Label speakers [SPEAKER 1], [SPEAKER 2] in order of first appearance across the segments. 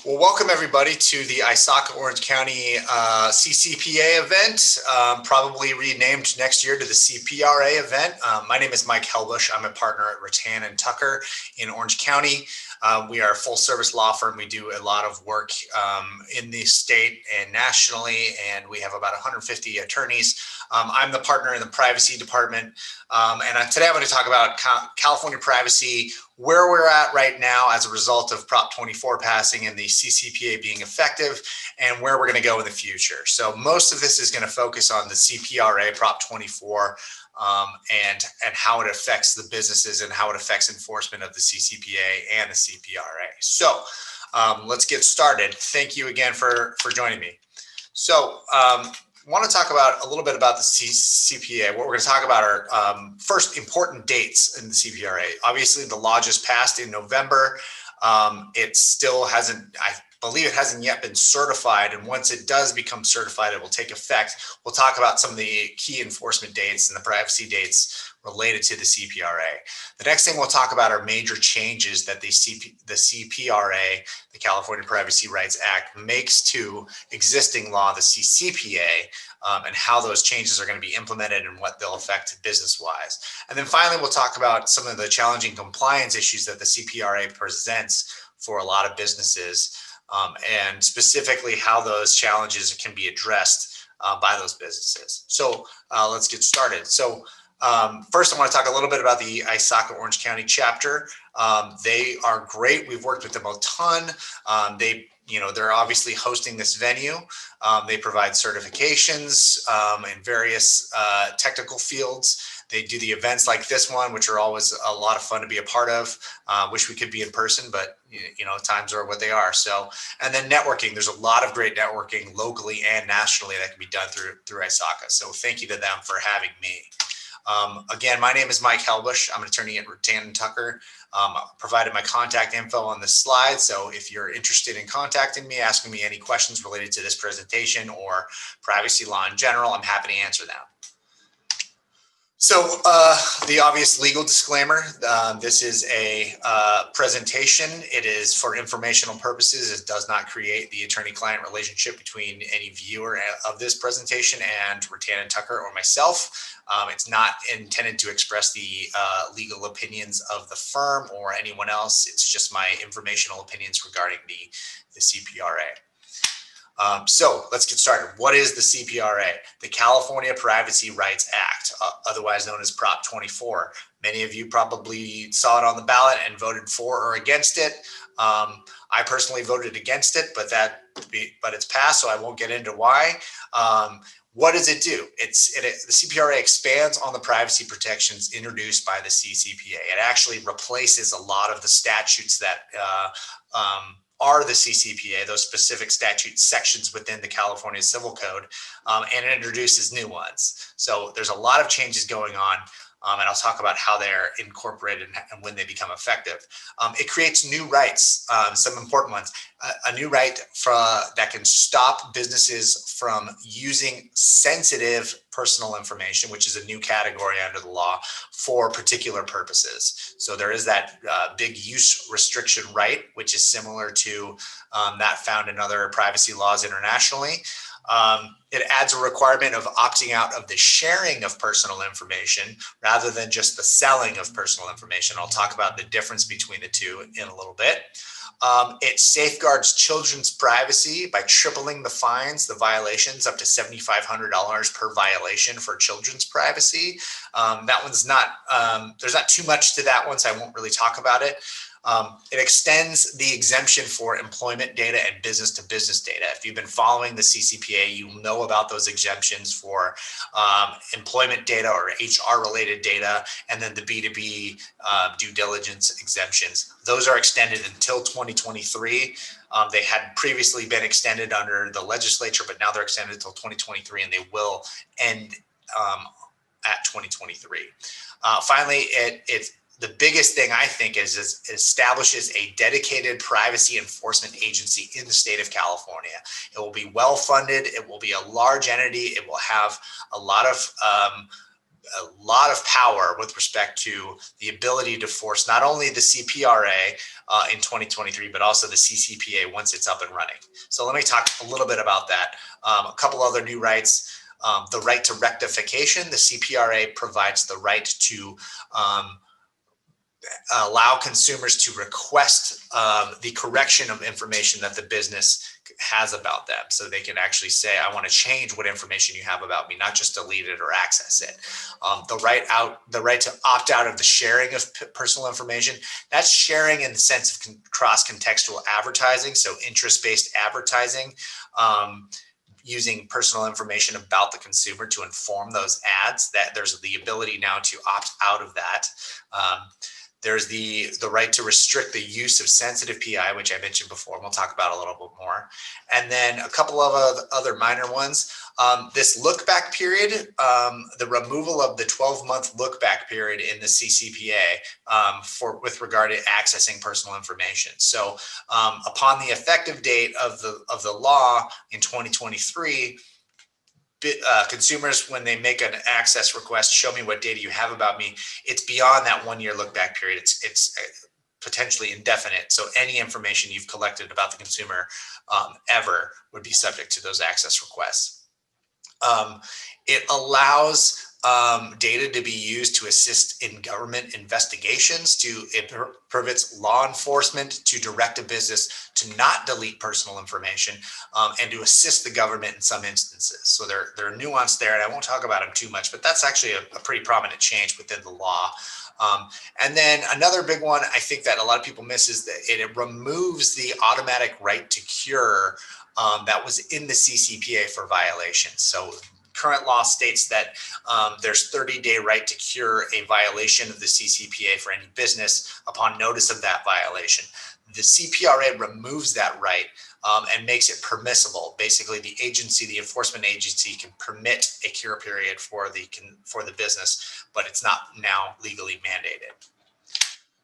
[SPEAKER 1] Well, welcome everybody to the ISACA Orange County CCPA event, probably renamed next year to the CPRA event. My name is Mike Helbush. I'm a partner at Rattan and Tucker in Orange County. We are a full service law firm. We do a lot of work in the state and nationally, and we have about 150 attorneys. I'm the partner in the privacy department, and today I'm going to talk about California privacy, where we're at right now as a result of Prop 24 passing and the CCPA being effective, and where we're going to go in the future. So most of this is going to focus on the CPRA Prop 24 and how it affects the businesses and how it affects enforcement of the CCPA and the CPRA. So let's get started. Thank you again for joining me. So I want to talk about a little bit about the CPA. What we're going to talk about are first important dates in the CPRA. Obviously, the law just passed in November. It still hasn't, I believe it hasn't yet been certified. And once it does become certified, it will take effect. We'll talk about some of the key enforcement dates and the privacy dates related to the CPRA. The next thing we'll talk about are major changes that the CPRA, the California Privacy Rights Act, makes to existing law, the CCPA, and how those changes are going to be implemented and what they'll affect business-wise. And then finally, we'll talk about some of the challenging compliance issues that the CPRA presents for a lot of businesses, and specifically how those challenges can be addressed by those businesses. So let's get started. So first, I want to talk a little bit about the ISACA Orange County chapter. They are great. We've worked with them a ton. They're obviously hosting this venue. They provide certifications in various technical fields. They do the events like this one, which are always a lot of fun to be a part of. Wish we could be in person, but times are what they are. So, and then networking. There's a lot of great networking locally and nationally that can be done through ISACA. So thank you to them for having me. Again, my name is Mike Helbush. I'm an attorney at Rattan and Tucker. I provided my contact info on this slide. So if you're interested in contacting me, asking me any questions related to this presentation or privacy law in general, I'm happy to answer them. So the obvious legal disclaimer, this is a presentation. It is for informational purposes. It does not create the attorney-client relationship between any viewer of this presentation and Rattan and Tucker or myself. It's not intended to express the legal opinions of the firm or anyone else. It's just my informational opinions regarding the CPRA. So let's get started. What is the CPRA? The California Privacy Rights Act, otherwise known as Prop 24. Many of you probably saw it on the ballot and voted for or against it. I personally voted against it, but it's passed, so I won't get into why. What does it do? The CPRA expands on the privacy protections introduced by the CCPA. It actually replaces a lot of the statutes that are the CCPA, those specific statute sections within the California Civil Code, and it introduces new ones. So there's a lot of changes going on, and I'll talk about how they're incorporated and when they become effective. It creates new rights, some important ones. A new right that can stop businesses from using sensitive personal information, which is a new category under the law, for particular purposes. So there is that big use restriction right, which is similar to that found in other privacy laws internationally. It adds a requirement of opting out of the sharing of personal information rather than just the selling of personal information. I'll talk about the difference between the two in a little bit. It safeguards children's privacy by tripling the fines, the violations, up to $7,500 per violation for children's privacy. That one's not, there's not too much to that one, so I won't really talk about it. It extends the exemption for employment data and business-to-business data. If you've been following the CCPA, you know about those exemptions for employment data or HR-related data, and then the B2B due diligence exemptions. Those are extended until 2023. They had previously been extended under the legislature, but now they're extended until 2023, and they will end at 2023. Finally, the biggest thing I think is it establishes a dedicated privacy enforcement agency in the state of California. It will be well funded. It will be a large entity. It will have a lot of a lot of power with respect to the ability to force not only the CPRA in 2023, but also the CCPA once it's up and running. So let me talk a little bit about that. A couple other new rights. The right to rectification. The CPRA provides the right to allow consumers to request the correction of information that the business has about them. So they can actually say, I want to change what information you have about me, not just delete it or access it. The right to opt out of the sharing of personal information. That's sharing in the sense of cross-contextual advertising. So interest-based advertising, using personal information about the consumer to inform those ads. That there's the ability now to opt out of that. There's the right to restrict the use of sensitive PI, which I mentioned before, and we'll talk about a little bit more. And then a couple of other minor ones. This look back period, the removal of the 12-month look back period in the CCPA with regard to accessing personal information. So upon the effective date of the law in 2023, consumers, when they make an access request, show me what data you have about me, it's beyond that 1-year look back period. It's potentially indefinite. So any information you've collected about the consumer ever would be subject to those access requests. It allows data to be used to assist in government investigations. It permits law enforcement to direct a business to not delete personal information and to assist the government in some instances. So there are nuance there, and I won't talk about them too much, but that's actually a pretty prominent change within the law. And then another big one I think that a lot of people miss is that it removes the automatic right to cure that was in the CCPA for violations. So current law states that there's 30-day right to cure a violation of the CCPA for any business upon notice of that violation. The CPRA removes that right and makes it permissible. Basically, the enforcement agency can permit a cure period for the business, but it's not now legally mandated.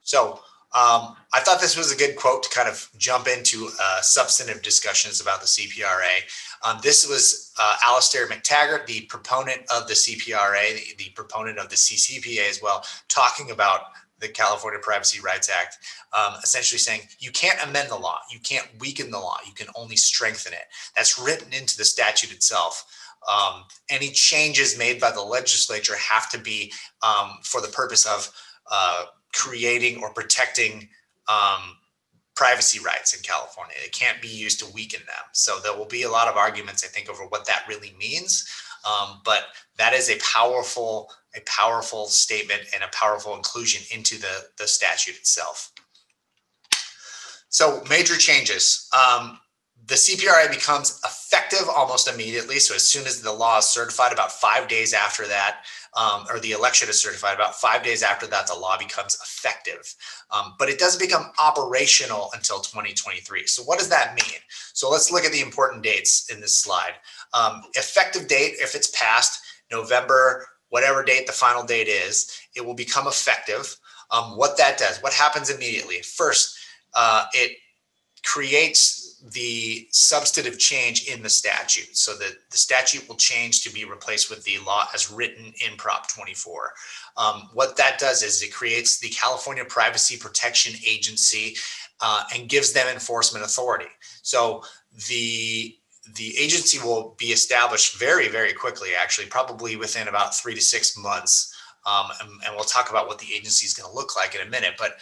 [SPEAKER 1] So I thought this was a good quote to kind of jump into substantive discussions about the CPRA. This was Alistair McTaggart, the proponent of the CPRA, the proponent of the CCPA as well, talking about the California Privacy Rights Act, essentially saying you can't amend the law, you can't weaken the law, you can only strengthen it. That's written into the statute itself. Any changes made by the legislature have to be for the purpose of creating or protecting privacy rights in California. It can't be used to weaken them. So there will be a lot of arguments, I think, over what that really means. But that is a powerful statement and a powerful inclusion into the statute itself. So major changes. The CPRA becomes effective almost immediately. So as soon as the law is certified, about 5 days after that, or the election is certified, about 5 days after that, the law becomes effective. But it doesn't become operational until 2023. So what does that mean? So let's look at the important dates in this slide. Effective date, if it's passed November, whatever date the final date is, it will become effective. What that does, what happens immediately? First, it creates the substantive change in the statute, so that the statute will change to be replaced with the law as written in Prop 24. What that does is it creates the California Privacy Protection Agency and gives them enforcement authority. So the agency will be established very, very quickly, actually, probably within about 3 to 6 months. And we'll talk about what the agency is going to look like in a minute. But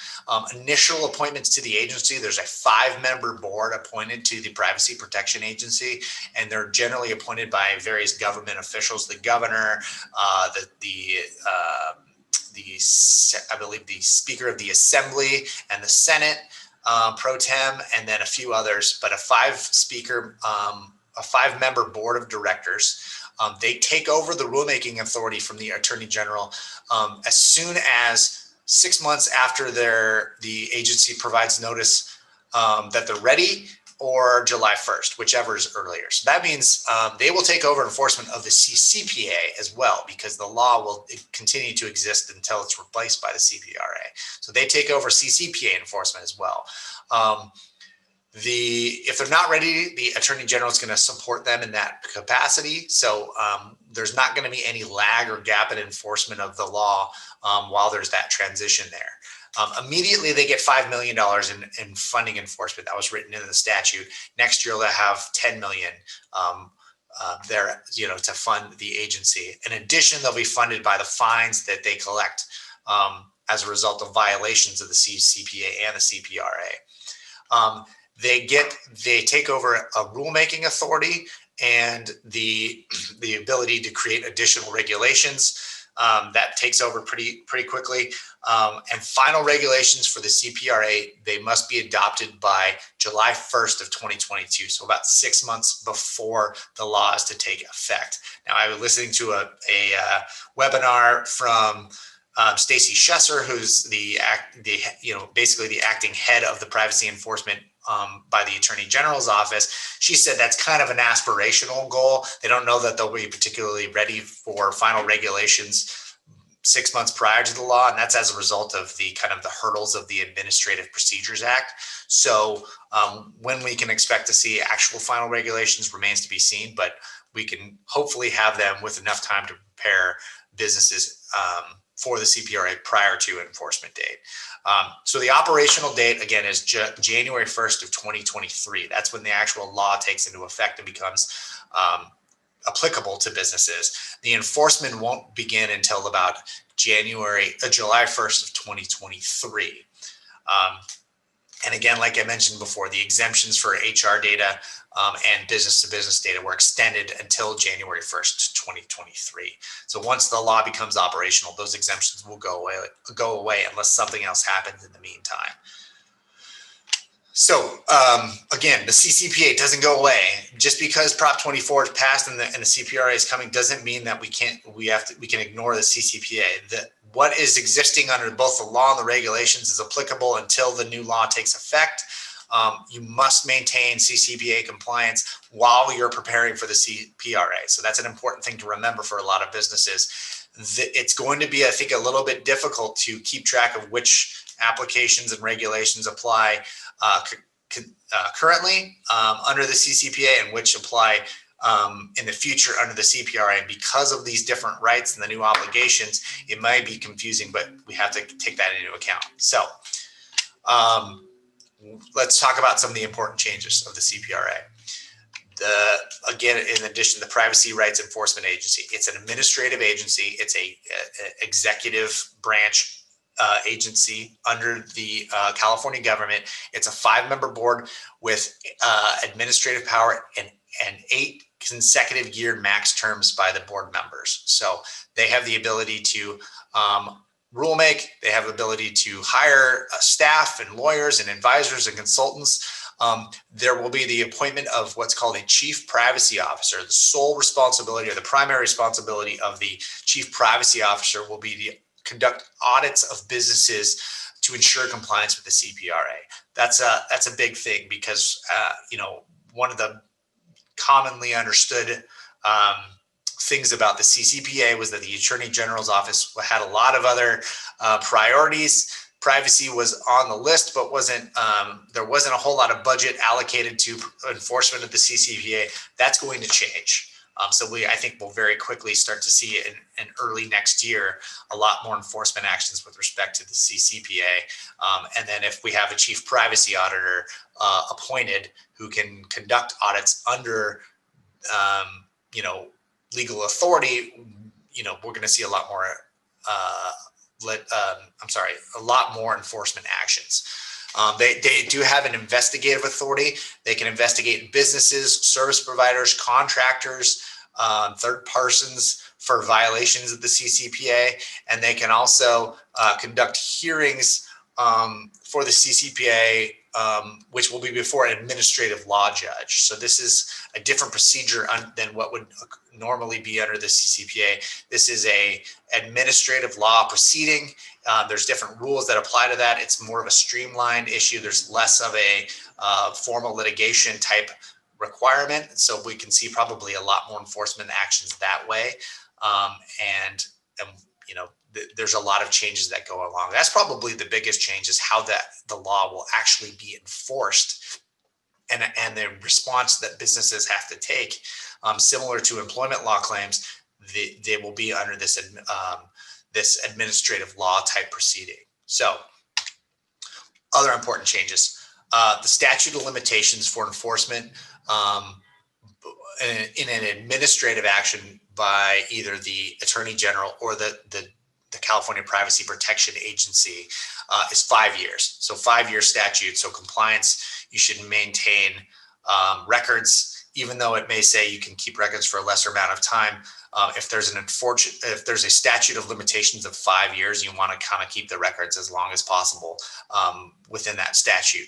[SPEAKER 1] initial appointments to the agency, there's a 5-member board appointed to the Privacy Protection Agency, and they're generally appointed by various government officials, the governor, I believe the Speaker of the Assembly and the Senate pro tem, and then a few others, but a 5-member board of directors. They take over the rulemaking authority from the Attorney General as soon as 6 months after the agency provides notice that they're ready, or July 1st, whichever is earlier. So that means they will take over enforcement of the CCPA as well, because the law will continue to exist until it's replaced by the CPRA. So they take over CCPA enforcement as well. If they're not ready, the Attorney General is going to support them in that capacity. So there's not going to be any lag or gap in enforcement of the law while there's that transition there. Immediately, they get $5 million in funding enforcement. That was written into the statute. Next year, they'll have $10 million there, to fund the agency. In addition, they'll be funded by the fines that they collect as a result of violations of the CCPA and the CPRA. They take over a rulemaking authority and the ability to create additional regulations. That takes over pretty quickly. And final regulations for the CPRA, they must be adopted by July 1st of 2022. So about 6 months before the law is to take effect. Now, I was listening to a webinar from Stacy Schesser, who's basically the acting head of the privacy enforcement by the Attorney General's office. She said that's kind of an aspirational goal. They don't know that they'll be particularly ready for final regulations 6 months prior to the law, and that's as a result of the hurdles of the Administrative Procedures Act. So when we can expect to see actual final regulations remains to be seen, but we can hopefully have them with enough time to prepare businesses for the CPRA prior to enforcement date. So the operational date, again, is January 1st of 2023. That's when the actual law takes into effect and becomes applicable to businesses. The enforcement won't begin until about July 1st of 2023. And again, like I mentioned before, the exemptions for HR data and business-to-business data were extended until January 1st, 2023. So once the law becomes operational, those exemptions will go away unless something else happens in the meantime. So again, the CCPA doesn't go away. Just because Prop 24 is passed and the CPRA is coming doesn't mean that we can ignore the CCPA. What is existing under both the law and the regulations is applicable until the new law takes effect. You must maintain CCPA compliance while you're preparing for the CPRA. So that's an important thing to remember for a lot of businesses. It's going to be, I think, a little bit difficult to keep track of which applications and regulations apply currently under the CCPA and which apply in the future under the CPRA. And because of these different rights and the new obligations, it might be confusing, but we have to take that into account. So let's talk about some of the important changes of the CPRA. Again, in addition to the Privacy Rights Enforcement Agency, it's an administrative agency. It's a executive branch agency under the California government. It's a 5-member board with administrative power and 8 consecutive year max terms by the board members. So they have the ability to rulemaker. They have the ability to hire staff and lawyers and advisors and consultants. There will be the appointment of what's called a chief privacy officer. The sole responsibility or the primary responsibility of the chief privacy officer will be to conduct audits of businesses to ensure compliance with the CPRA. That's a big thing because one of the commonly understood things about the CCPA was that the Attorney General's office had a lot of other priorities. Privacy was on the list, but there wasn't a whole lot of budget allocated to enforcement of the CCPA. That's going to change. So I think we'll very quickly start to see in early next year a lot more enforcement actions with respect to the CCPA. And then if we have a chief privacy auditor appointed who can conduct audits under legal authority, we're going to see a lot more a lot more enforcement actions. They do have an investigative authority. They can investigate businesses, service providers, contractors, third persons for violations of the CCPA, and they can also conduct hearings for the CCPA, which will be before an administrative law judge. So this is a different procedure than what would normally be under the CCPA. This is a administrative law proceeding. There's different rules that apply to that. It's more of a streamlined issue. There's less of a formal litigation type requirement. So we can see probably a lot more enforcement actions that way. There's a lot of changes that go along. That's probably the biggest change, is how the law will actually be enforced and the response that businesses have to take, similar to employment law claims, they will be under this this administrative law type proceeding. So, other important changes: the statute of limitations for enforcement in an administrative action by either the Attorney General or the California Privacy Protection Agency is 5 years. So 5-year statute. So compliance, you should maintain records, even though it may say you can keep records for a lesser amount of time. If there's a statute of limitations of 5 years, you want to kind of keep the records as long as possible within that statute.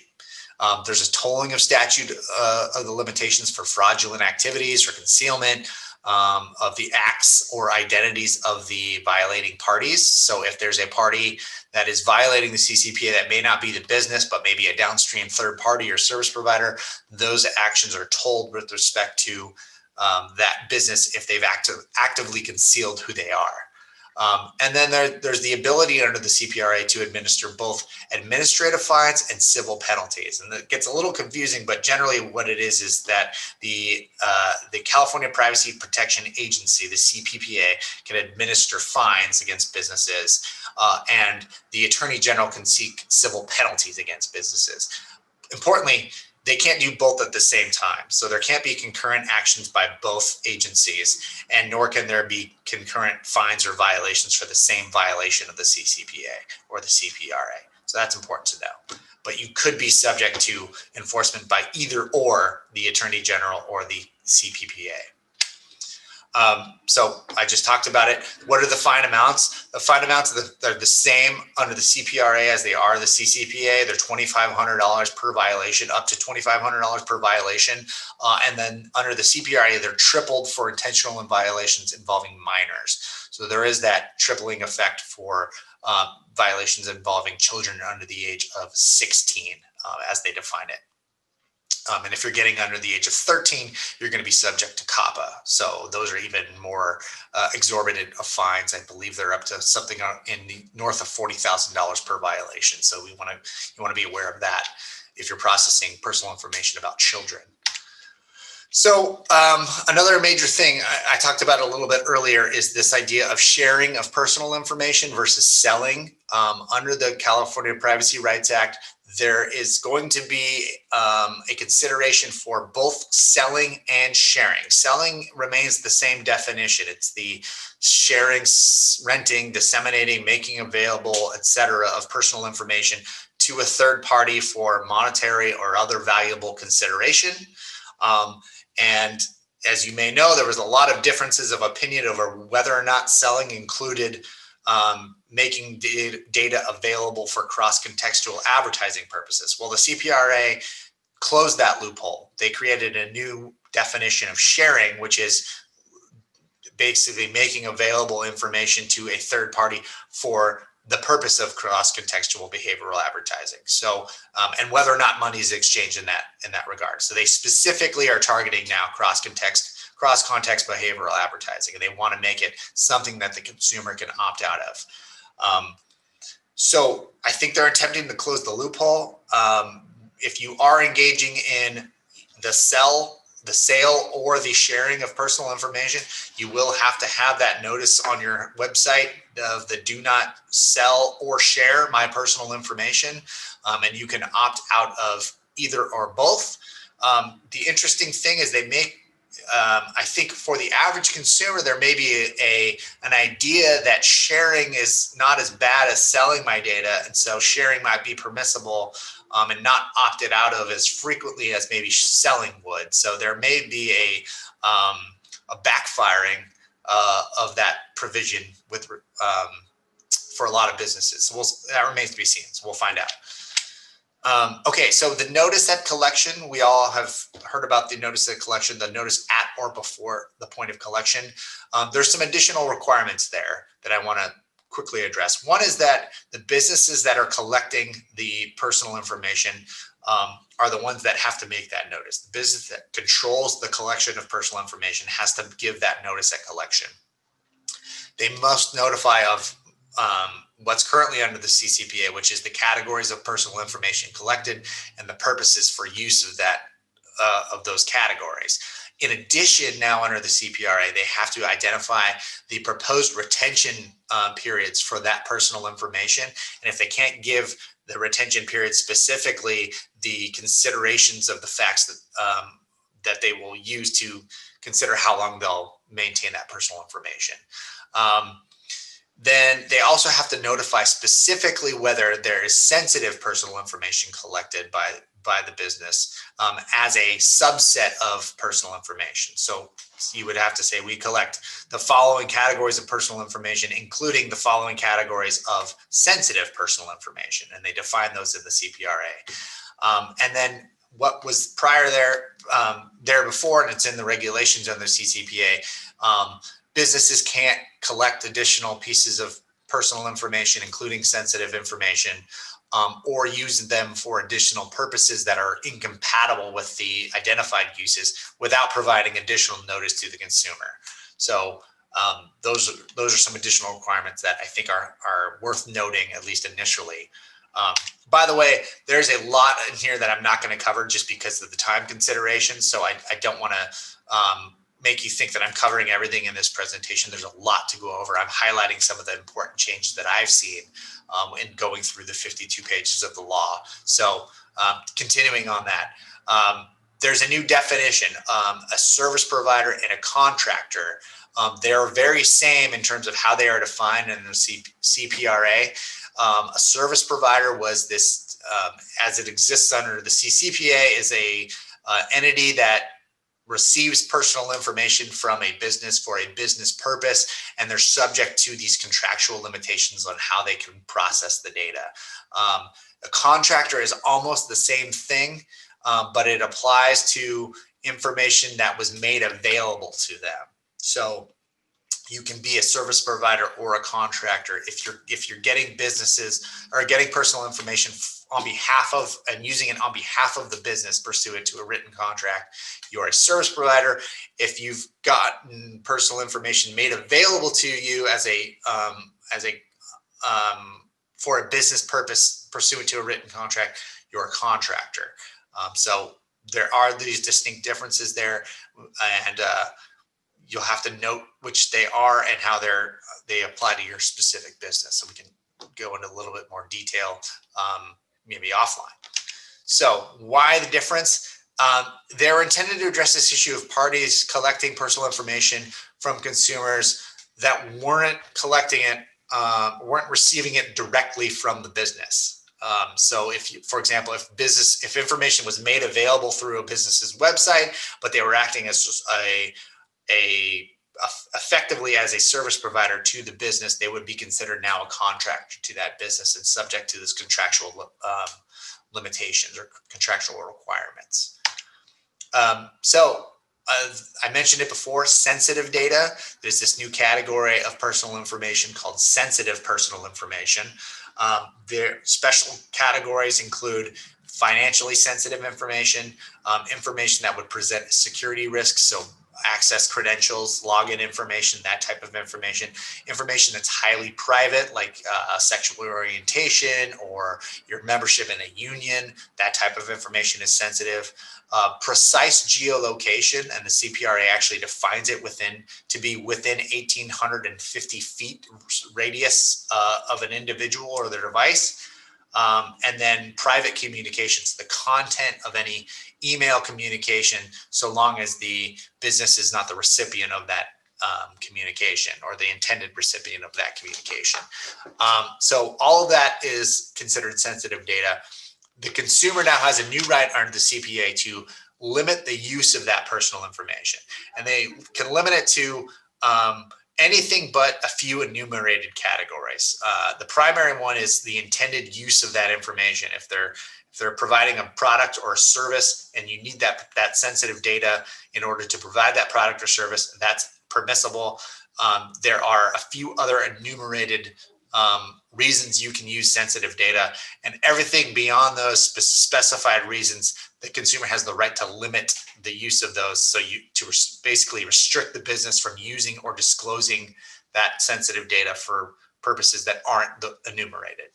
[SPEAKER 1] There's a tolling of statute of the limitations for fraudulent activities or concealment of the acts or identities of the violating parties. So if there's a party that is violating the CCPA that may not be the business, but maybe a downstream third party or service provider, those actions are tolled with respect to that business if they've actively concealed who they are. And then there's the ability under the CPRA to administer both administrative fines and civil penalties. And it gets a little confusing, but generally what it is that the California Privacy Protection Agency, the CPPA, can administer fines against businesses, and the Attorney General can seek civil penalties against businesses. Importantly, they can't do both at the same time. So there can't be concurrent actions by both agencies, and nor can there be concurrent fines or violations for the same violation of the CCPA or the CPRA. So that's important to know. But you could be subject to enforcement by either or the Attorney General or the CPPA. So I just talked about it. What are the fine amounts? The fine amounts are the same under the CPRA as they are the CCPA. They're $2,500 per violation, up to $2,500 per violation. And then under the CPRA, they're tripled for intentional violations involving minors. So there is that tripling effect for violations involving children under the age of 16, as they define it. And if you're getting under the age of 13, you're going to be subject to COPPA. So those are even more exorbitant of fines. I believe they're up to something in the north of $40,000 per violation. So you want to be aware of that if you're processing personal information about children. So another major thing I talked about a little bit earlier is this idea of sharing of personal information versus selling. Under the California Privacy Rights Act, there is going to be a consideration for both selling and sharing. Selling remains the same definition. It's the sharing, renting, disseminating, making available, etc., of personal information to a third party for monetary or other valuable consideration. And as you may know, there was a lot of differences of opinion over whether or not selling included making data available for cross-contextual advertising purposes. Well, the CPRA closed that loophole. They created a new definition of sharing, which is basically making available information to a third party for the purpose of cross-contextual behavioral advertising. So, and whether or not money is exchanged in that regard. So they specifically are targeting now cross-context behavioral advertising, and they want to make it something that the consumer can opt out of. So I think they're attempting to close the loophole. If you are engaging in the sale or the sharing of personal information, you will have to have that notice on your website of the do not sell or share my personal information. And you can opt out of either or both. The interesting thing is they make, I think for the average consumer, there may be an idea that sharing is not as bad as selling my data. And so sharing might be permissible and not opted out of as frequently as maybe selling would. So there may be a backfiring of that provision with for a lot of businesses. So that remains to be seen. So we'll find out. Okay, so the notice at collection, we all have heard about the notice at collection, the notice at or before the point of collection. There's some additional requirements there that I want to quickly address. One is that the businesses that are collecting the personal information are the ones that have to make that notice. The business that controls the collection of personal information has to give that notice at collection. They must notify of what's currently under the CCPA, which is the categories of personal information collected and the purposes for use of that those categories. In addition, now under the CPRA, they have to identify the proposed retention periods for that personal information. And if they can't give the retention period specifically, the considerations of the facts that they will use to consider how long they'll maintain that personal information. Then they also have to notify specifically whether there is sensitive personal information collected by the business as a subset of personal information. So you would have to say we collect the following categories of personal information, including the following categories of sensitive personal information, and they define those in the CPRA. And then what was prior there before, and it's in the regulations under CCPA, businesses can't collect additional pieces of personal information, including sensitive information, or use them for additional purposes that are incompatible with the identified uses without providing additional notice to the consumer. So those are some additional requirements that I think are worth noting, at least initially. By the way, there's a lot in here that I'm not going to cover just because of the time consideration. So I don't want to make you think that I'm covering everything in this presentation. There's a lot to go over. I'm highlighting some of the important changes that I've seen in going through the 52 pages of the law. So continuing on that, there's a new definition, a service provider and a contractor. They're very same in terms of how they are defined in the CPRA. A service provider was this, as it exists under the CCPA, is a entity that receives personal information from a business for a business purpose, and they're subject to these contractual limitations on how they can process the data. A contractor is almost the same thing, but it applies to information that was made available to them. So you can be a service provider or a contractor if you're getting businesses or getting personal information on behalf of and using it on behalf of the business pursuant to a written contract. You're a service provider. If you've gotten personal information made available to you for a business purpose pursuant to a written contract, you're a contractor. So there are these distinct differences there, and you'll have to note which they are and how they apply to your specific business. So we can go into a little bit more detail, maybe offline. So why the difference? They're intended to address this issue of parties collecting personal information from consumers that weren't collecting it, weren't receiving it directly from the business. So for example, if information was made available through a business's website, but they were acting as effectively as a service provider to the business, they would be considered now a contractor to that business and subject to this contractual limitations or contractual requirements. So I mentioned it before, sensitive data. There's this new category of personal information called sensitive personal information. Their special categories include financially sensitive information, information that would present security risks, so access credentials, login information, that type of information that's highly private, like sexual orientation or your membership in a union, that type of information is sensitive. Precise geolocation, and the CPRA actually defines it to be within 1,850 feet radius of an individual or their device. And then private communications, the content of any email communication, so long as the business is not the recipient of that communication or the intended recipient of that communication. So all of that is considered sensitive data. The consumer now has a new right under the CPA to limit the use of that personal information, and they can limit it to anything but a few enumerated categories. The primary one is the intended use of that information. If they're providing a product or a service and you need that sensitive data in order to provide that product or service, that's permissible. There are a few other enumerated reasons you can use sensitive data, and everything beyond those specified reasons, the consumer has the right to limit the use of those, so to basically restrict the business from using or disclosing that sensitive data for purposes that aren't enumerated.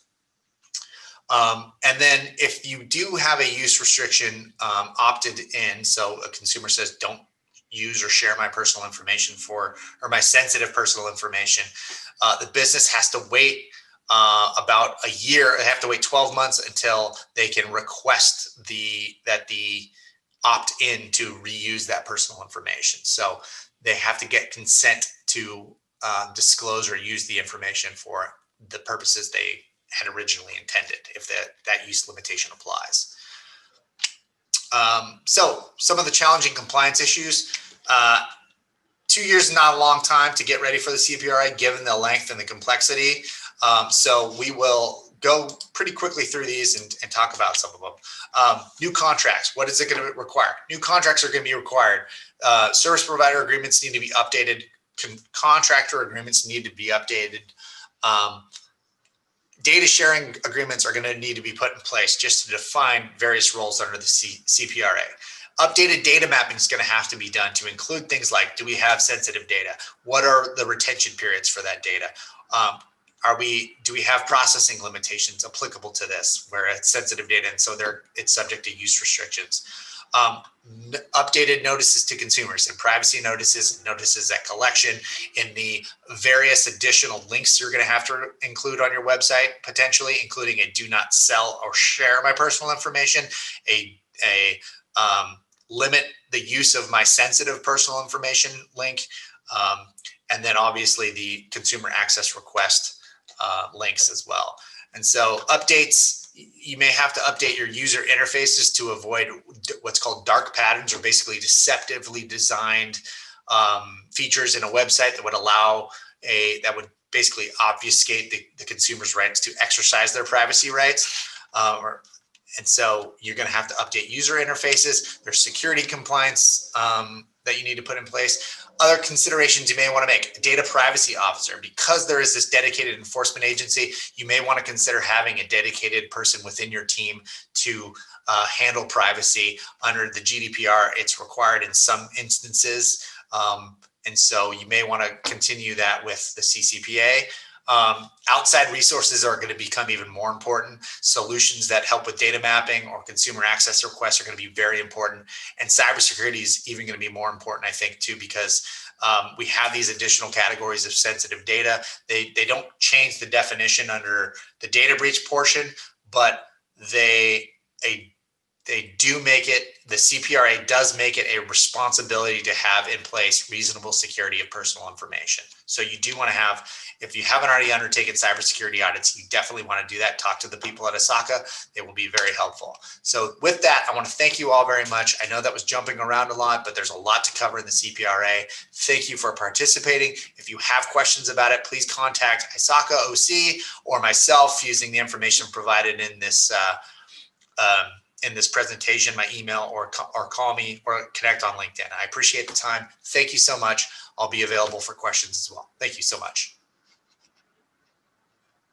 [SPEAKER 1] And then if you do have a use restriction opted in, so a consumer says, don't use or share my personal information or my sensitive personal information, the business has to wait about a year. They have to wait 12 months until they can request that the opt in to reuse that personal information. So they have to get consent to disclose or use the information for the purposes they had originally intended, if that use limitation applies. So some of the challenging compliance issues. 2 years is not a long time to get ready for the CPRA, given the length and the complexity. So we will go pretty quickly through these and talk about some of them. New contracts, what is it going to require? New contracts are going to be required. Service provider agreements need to be updated. Contractor agreements need to be updated. Data sharing agreements are going to need to be put in place just to define various roles under the CPRA. Updated data mapping is going to have to be done to include things like, do we have sensitive data? What are the retention periods for that data? Do we have processing limitations applicable to this where it's sensitive data and so it's subject to use restrictions? Updated notices to consumers and privacy notices at collection, in the various additional links you're going to have to include on your website, potentially including a do not sell or share my personal information, a limit the use of my sensitive personal information link, and then obviously the consumer access request links as well. And so updates, you may have to update your user interfaces to avoid what's called dark patterns, or basically deceptively designed features in a website that would that would basically obfuscate the consumer's rights to exercise their privacy rights. And so you're going to have to update user interfaces. There's security compliance that you need to put in place. Other considerations you may want to make: data privacy officer. Because there is this dedicated enforcement agency, you may want to consider having a dedicated person within your team to handle privacy. Under the GDPR, it's required in some instances. And so you may want to continue that with the CCPA. Outside resources are going to become even more important. Solutions that help with data mapping or consumer access requests are going to be very important. And cybersecurity is even going to be more important, I think, too, because we have these additional categories of sensitive data. They don't change the definition under the data breach portion, but they do make it, the CPRA does make it a responsibility to have in place reasonable security of personal information. So you do want to have, if you haven't already undertaken cybersecurity audits, you definitely want to do that. Talk to the people at ASACA. They will be very helpful. So with that, I want to thank you all very much. I know that was jumping around a lot, but there's a lot to cover in the CPRA. Thank you for participating. If you have questions about it, please contact ASACA OC or myself using the information provided in this presentation, my email, or call me or connect on LinkedIn. I appreciate the time. Thank you so much. I'll be available for questions as well. Thank you so much.